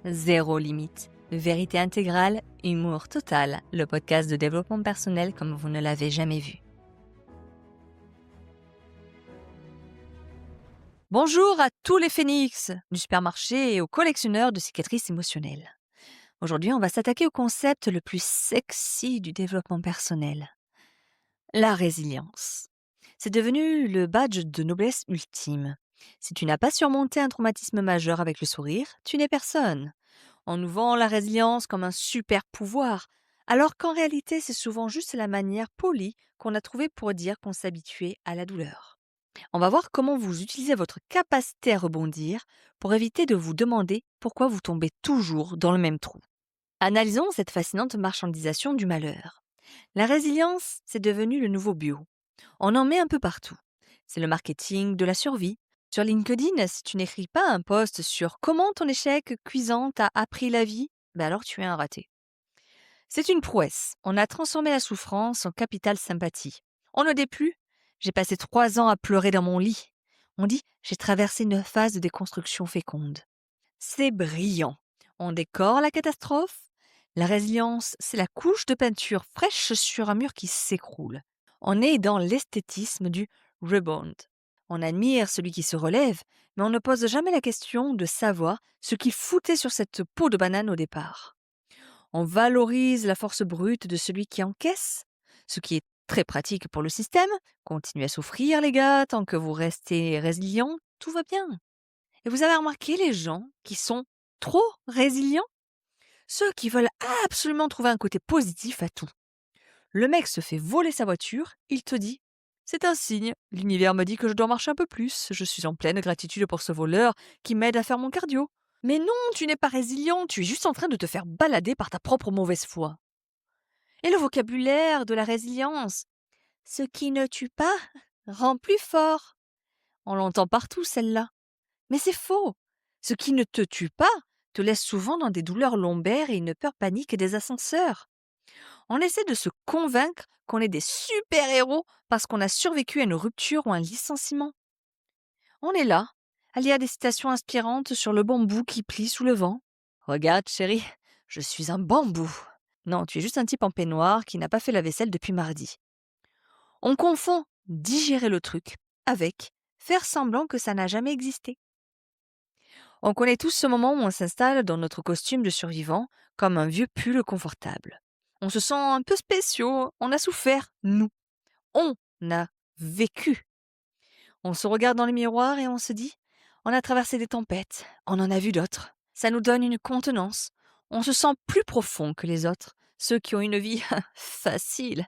zéro limite. Vérité intégrale, humour total, le podcast de développement personnel comme vous ne l'avez jamais vu. Bonjour à tous les phénix du supermarché et aux collectionneurs de cicatrices émotionnelles. Aujourd'hui, on va s'attaquer au concept le plus sexy du développement personnel, la résilience. C'est devenu le badge de noblesse ultime. Si tu n'as pas surmonté un traumatisme majeur avec le sourire, tu n'es personne. On nous vend la résilience comme un super pouvoir, alors qu'en réalité, c'est souvent juste la manière polie qu'on a trouvée pour dire qu'on s'habituait à la douleur. On va voir comment vous utilisez votre capacité à rebondir pour éviter de vous demander pourquoi vous tombez toujours dans le même trou. Analysons cette fascinante marchandisation du malheur. La résilience, c'est devenu le nouveau bio. On en met un peu partout. C'est le marketing de la survie. Sur LinkedIn, si tu n'écris pas un post sur comment ton échec cuisant t'a appris la vie, alors tu es un raté. C'est une prouesse. On a transformé la souffrance en capital sympathie. On ne dit plus « j'ai passé 3 ans à pleurer dans mon lit ». On dit « j'ai traversé une phase de déconstruction féconde ». C'est brillant. On décore la catastrophe. La résilience, c'est la couche de peinture fraîche sur un mur qui s'écroule. On est dans l'esthétisme du rebound. On admire celui qui se relève, mais on ne pose jamais la question de savoir ce qu'il foutait sur cette peau de banane au départ. On valorise la force brute de celui qui encaisse, ce qui est très pratique pour le système. Continuez à souffrir, les gars, tant que vous restez résilients, tout va bien. Et vous avez remarqué les gens qui sont trop résilients? Ceux qui veulent absolument trouver un côté positif à tout. Le mec se fait voler sa voiture, il te dit « C'est un signe, l'univers me dit que je dois marcher un peu plus, je suis en pleine gratitude pour ce voleur qui m'aide à faire mon cardio. » Mais non, tu n'es pas résilient, tu es juste en train de te faire balader par ta propre mauvaise foi. Et le vocabulaire de la résilience, ce qui ne tue pas rend plus fort. On l'entend partout celle-là. Mais c'est faux. Ce qui ne te tue pas te laisse souvent dans des douleurs lombaires et une peur panique des ascenseurs. On essaie de se convaincre qu'on est des super-héros parce qu'on a survécu à une rupture ou un licenciement. On est là, à lire des citations inspirantes sur le bambou qui plie sous le vent. « Regarde, chérie, je suis un bambou. » Non, tu es juste un type en peignoir qui n'a pas fait la vaisselle depuis mardi. On confond digérer le truc avec faire semblant que ça n'a jamais existé. On connaît tous ce moment où on s'installe dans notre costume de survivant comme un vieux pull confortable. On se sent un peu spéciaux, on a souffert, nous. On a vécu. On se regarde dans le miroir et on se dit « on a traversé des tempêtes, on en a vu d'autres ». Ça nous donne une contenance. On se sent plus profond que les autres, ceux qui ont une vie facile.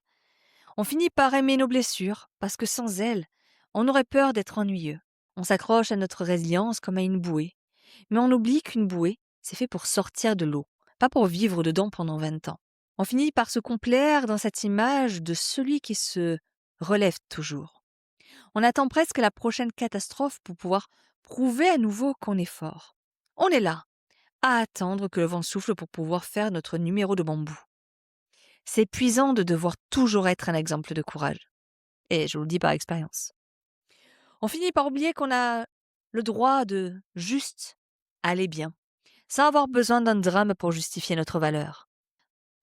On finit par aimer nos blessures, parce que sans elles, on aurait peur d'être ennuyeux. On s'accroche à notre résilience comme à une bouée. Mais on oublie qu'une bouée, c'est fait pour sortir de l'eau, pas pour vivre dedans pendant 20 ans. On finit par se complaire dans cette image de celui qui se relève toujours. On attend presque la prochaine catastrophe pour pouvoir prouver à nouveau qu'on est fort. On est là, à attendre que le vent souffle pour pouvoir faire notre numéro de bambou. C'est épuisant de devoir toujours être un exemple de courage. Et je vous le dis par expérience. On finit par oublier qu'on a le droit de juste aller bien, sans avoir besoin d'un drame pour justifier notre valeur.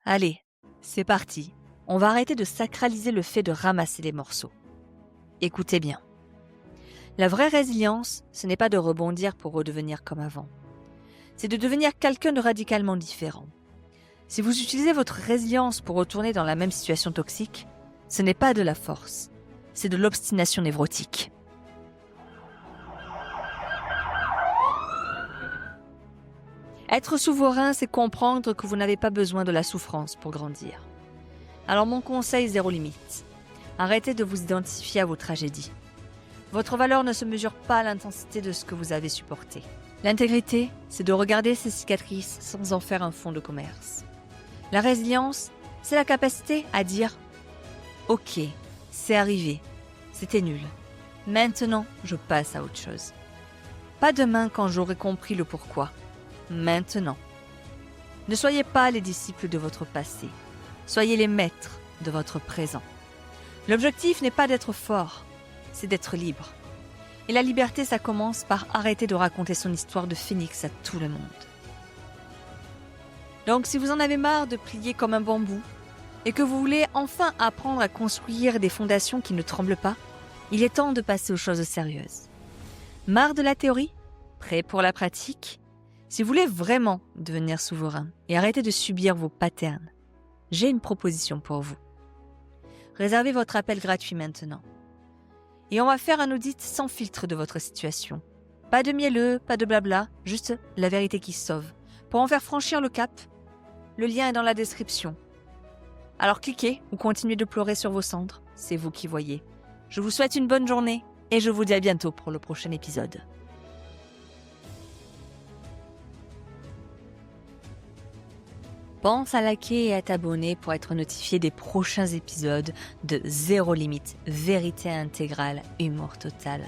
Allez, c'est parti. On va arrêter de sacraliser le fait de ramasser les morceaux. Écoutez bien. La vraie résilience, ce n'est pas de rebondir pour redevenir comme avant. C'est de devenir quelqu'un de radicalement différent. Si vous utilisez votre résilience pour retourner dans la même situation toxique, ce n'est pas de la force, c'est de l'obstination névrotique. Être souverain, c'est comprendre que vous n'avez pas besoin de la souffrance pour grandir. Alors mon conseil zéro limite, arrêtez de vous identifier à vos tragédies. Votre valeur ne se mesure pas à l'intensité de ce que vous avez supporté. L'intégrité, c'est de regarder ces cicatrices sans en faire un fonds de commerce. La résilience, c'est la capacité à dire « Ok, c'est arrivé, c'était nul. Maintenant, je passe à autre chose. » Pas demain quand j'aurai compris le pourquoi. Maintenant. Ne soyez pas les disciples de votre passé. Soyez les maîtres de votre présent. L'objectif n'est pas d'être fort, c'est d'être libre. Et la liberté, ça commence par arrêter de raconter son histoire de phénix à tout le monde. Donc si vous en avez marre de plier comme un bambou et que vous voulez enfin apprendre à construire des fondations qui ne tremblent pas, il est temps de passer aux choses sérieuses. Marre de la théorie? Prêt pour la pratique? Si vous voulez vraiment devenir souverain et arrêter de subir vos patterns, j'ai une proposition pour vous. Réservez votre appel gratuit maintenant. Et on va faire un audit sans filtre de votre situation. Pas de mielleux, pas de blabla, juste la vérité qui sauve. Pour en faire franchir le cap, le lien est dans la description. Alors cliquez ou continuez de pleurer sur vos cendres, c'est vous qui voyez. Je vous souhaite une bonne journée et je vous dis à bientôt pour le prochain épisode. Pense à liker et à t'abonner pour être notifié des prochains épisodes de Zéro Limite, vérité intégrale, humour total.